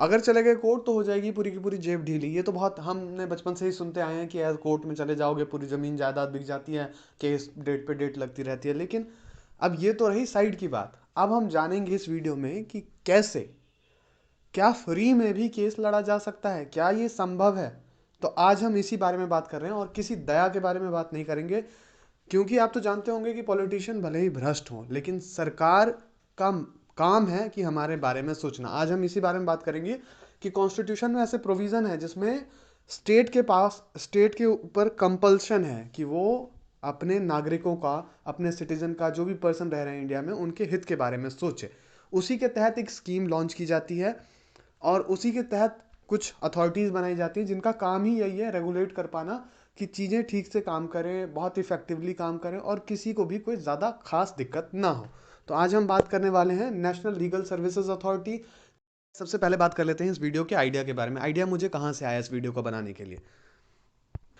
अगर चले गए कोर्ट तो हो जाएगी पूरी की पूरी जेब ढीली। ये तो बहुत हमने बचपन से ही सुनते आए हैं कि यार कोर्ट में चले जाओगे पूरी ज़मीन जायदाद बिक जाती है, केस डेट पे डेट लगती रहती है। लेकिन अब ये तो रही साइड की बात। अब हम जानेंगे इस वीडियो में कि कैसे, क्या फ्री में भी केस लड़ा जा सकता है, क्या ये संभव है। तो आज हम इसी बारे में बात कर रहे हैं और किसी दया के बारे में बात नहीं करेंगे। क्योंकि आप तो जानते होंगे कि पॉलिटिशियन भले ही भ्रष्ट हों, लेकिन सरकार का काम है कि हमारे बारे में सोचना। आज हम इसी बारे में बात करेंगे कि कॉन्स्टिट्यूशन में ऐसे प्रोविजन है जिसमें स्टेट के ऊपर कंपल्शन है कि वो अपने नागरिकों का, अपने सिटीजन का, जो भी पर्सन रह रहे हैं इंडिया में, उनके हित के बारे में सोचे। उसी के तहत एक स्कीम लॉन्च की जाती है और उसी के तहत कुछ अथॉरिटीज़ बनाई जाती हैं जिनका काम ही यही है, रेगुलेट कर पाना कि चीज़ें ठीक से काम करें, बहुत इफेक्टिवली काम करें और किसी को भी कोई ज़्यादा खास दिक्कत ना हो। तो आज हम बात करने वाले हैं नेशनल लीगल सर्विसेज अथॉरिटी। सबसे पहले बात कर लेते हैं इस वीडियो के आइडिया के बारे में। आइडिया मुझे कहाँ से आया इस वीडियो को बनाने के लिए।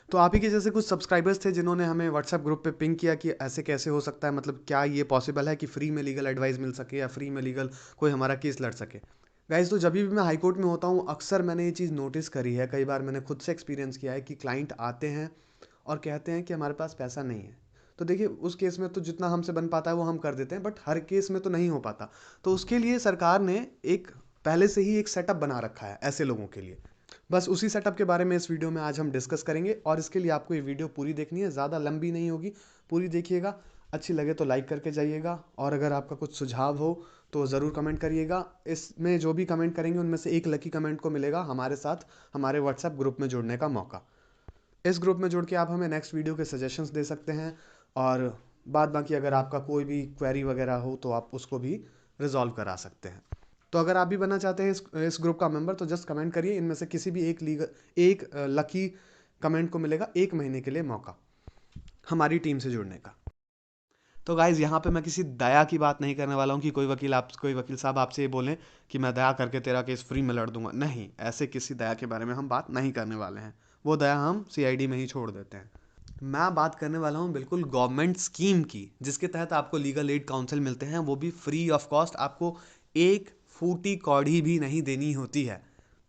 तो आप ही के जैसे कुछ सब्सक्राइबर्स थे जिन्होंने हमें व्हाट्सएप ग्रुप पे पिंग किया कि ऐसे कैसे हो सकता है, मतलब क्या ये पॉसिबल है कि फ्री में लीगल एडवाइस मिल सके या फ्री में लीगल कोई हमारा केस लड़ सके। गाइज, तो जब भी मैं हाई कोर्ट में होता हूँ अक्सर मैंने ये चीज़ नोटिस करी है, कई बार मैंने खुद से एक्सपीरियंस किया है कि क्लाइंट आते हैं और कहते हैं कि हमारे पास पैसा नहीं है। तो देखिए, उस केस में तो जितना हमसे बन पाता है वो हम कर देते हैं, बट हर केस में तो नहीं हो पाता। तो उसके लिए सरकार ने एक पहले से ही एक सेटअप बना रखा है ऐसे लोगों के लिए। बस उसी सेटअप के बारे में इस वीडियो में आज हम डिस्कस करेंगे और इसके लिए आपको ये वीडियो पूरी देखनी है, ज़्यादा लंबी नहीं होगी, पूरी देखिएगा। अच्छी लगे तो लाइक करके जाइएगा और अगर आपका कुछ सुझाव हो तो ज़रूर कमेंट करिएगा। इसमें जो भी कमेंट करेंगे उनमें से एक लकी कमेंट को मिलेगा हमारे साथ हमारे व्हाट्सएप ग्रुप में जुड़ने का मौका। इस ग्रुप में जुड़ के आप हमें नेक्स्ट वीडियो के सजेशंस दे सकते हैं और बाद बाकी अगर आपका कोई भी क्वेरी वगैरह हो तो आप उसको भी रिजॉल्व करा सकते हैं। तो अगर आप भी बनना चाहते हैं इस ग्रुप का मेंबर तो जस्ट कमेंट करिए, इनमें से किसी भी एक लकी कमेंट को मिलेगा 1 महीने के लिए मौका हमारी टीम से जुड़ने का। तो गाइज, यहाँ पे मैं किसी दया की बात नहीं करने वाला हूँ कि कोई वकील साहब आपसे ये बोलें कि मैं दया करके तेरा केस फ्री में लड़ दूंगा। नहीं, ऐसे किसी दया के बारे में हम बात नहीं करने वाले हैं। वो दया हम सीआईडी में ही छोड़ देते हैं। मैं बात करने वाला हूँ बिल्कुल गवर्नमेंट स्कीम की जिसके तहत आपको लीगल एड काउंसिल मिलते हैं, वो भी फ्री ऑफ कॉस्ट। आपको एक फूटी कौड़ी भी नहीं देनी होती है।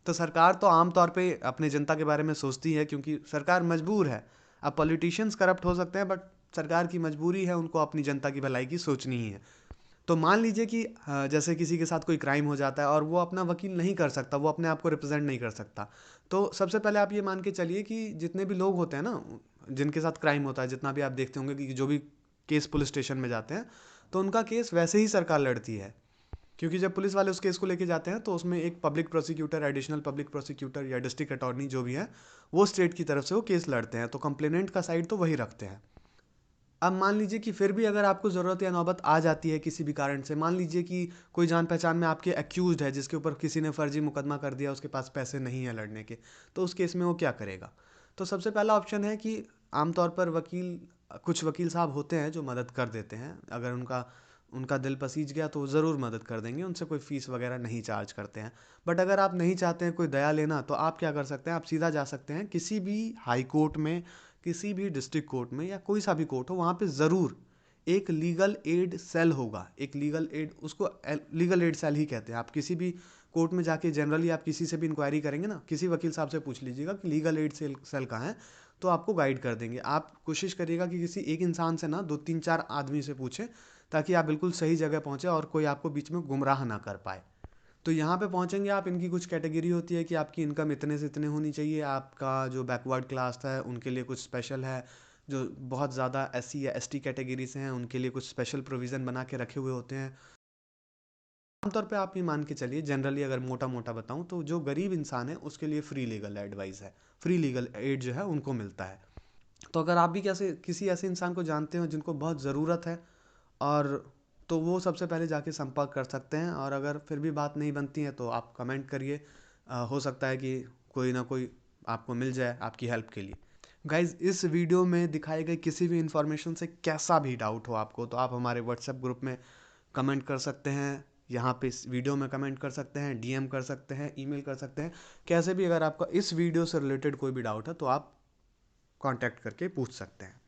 तो सरकार तो आमतौर पे अपने जनता के बारे में सोचती है क्योंकि सरकार मजबूर है। अब पॉलिटिशियंस करप्ट हो सकते हैं बट सरकार की मजबूरी है, उनको अपनी जनता की भलाई की सोचनी ही है। तो मान लीजिए कि जैसे किसी के साथ कोई क्राइम हो जाता है और वो अपना वकील नहीं कर सकता, वो अपने आप को रिप्रेजेंट नहीं कर सकता। तो सबसे पहले आप ये मान के चलिए कि जितने भी लोग होते हैं ना जिनके साथ क्राइम होता है, जितना भी आप देखते होंगे कि जो भी केस पुलिस स्टेशन में जाते हैं तो उनका केस वैसे ही सरकार लड़ती है। क्योंकि जब पुलिस वाले उस केस को लेके जाते हैं तो उसमें एक public prosecutor, additional public prosecutor या डिस्ट्रिक्ट अटॉर्नी जो भी है वो स्टेट की तरफ से वो केस लड़ते हैं। तो कंप्लेनेंट का साइड तो वही रखते हैं। अब मान लीजिए कि फिर भी अगर आपको ज़रूरत या नौबत आ जाती है किसी भी कारण से, मान लीजिए कि कोई जान पहचान में आपके एक्यूज है जिसके ऊपर किसी ने फर्जी मुकदमा कर दिया, उसके पास पैसे नहीं है लड़ने के, तो उस केस में वो क्या करेगा। तो सबसे पहला ऑप्शन है कि आमतौर पर कुछ वकील साहब होते हैं जो मदद कर देते हैं। अगर उनका उनका दिल पसीज गया तो वो ज़रूर मदद कर देंगे, उनसे कोई फ़ीस वगैरह नहीं चार्ज करते हैं। बट अगर आप नहीं चाहते हैं कोई दया लेना तो आप क्या कर सकते हैं, आप सीधा जा सकते हैं किसी भी हाई कोर्ट में, किसी भी डिस्ट्रिक्ट कोर्ट में या कोई सा भी कोर्ट हो, वहाँ पे ज़रूर एक लीगल एड सेल होगा। एक लीगल एड, उसको लीगल एड सेल ही कहते हैं। आप किसी भी कोर्ट में जाके जनरली आप किसी से भी इंक्वायरी करेंगे ना, किसी वकील साहब से पूछ लीजिएगा कि लीगल एड सेल कहाँ है, तो आपको गाइड कर देंगे। आप कोशिश करिएगा कि किसी एक इंसान से ना 2 3 4 आदमी से पूछें ताकि आप बिल्कुल सही जगह पहुँचे और कोई आपको बीच में गुमराह ना कर पाए। तो यहाँ पे पहुँचेंगे आप, इनकी कुछ कैटेगरी होती है कि आपकी इनकम इतने से इतने होनी चाहिए, आपका जो बैकवर्ड क्लास है उनके लिए कुछ स्पेशल है, जो बहुत ज़्यादा एससी या एसटी कैटेगरी से हैं उनके लिए कुछ स्पेशल प्रोविज़न बना के रखे हुए होते हैं। आमतौर पे आप ये मान के चलिए, जनरली अगर मोटा मोटा बताऊँ तो जो गरीब इंसान है उसके लिए फ्री लीगल एडवाइस है, फ्री लीगल एड जो है उनको मिलता है। तो अगर आप भी कैसे किसी ऐसे इंसान को जानते हो जिनको बहुत ज़रूरत है और तो वो सबसे पहले जाके संपर्क कर सकते हैं। और अगर फिर भी बात नहीं बनती है तो आप कमेंट करिए, हो सकता है कि कोई ना कोई आपको मिल जाए आपकी हेल्प के लिए। गाइज, इस वीडियो में दिखाए गए किसी भी इंफॉर्मेशन से कैसा भी डाउट हो आपको तो आप हमारे व्हाट्सएप ग्रुप में कमेंट कर सकते हैं, यहाँ पे इस वीडियो में कमेंट कर सकते हैं, डीएम कर सकते हैं, ईमेल कर सकते हैं। कैसे भी अगर आपका इस वीडियो से रिलेटेड कोई भी डाउट है तो आप कांटेक्ट करके पूछ सकते हैं।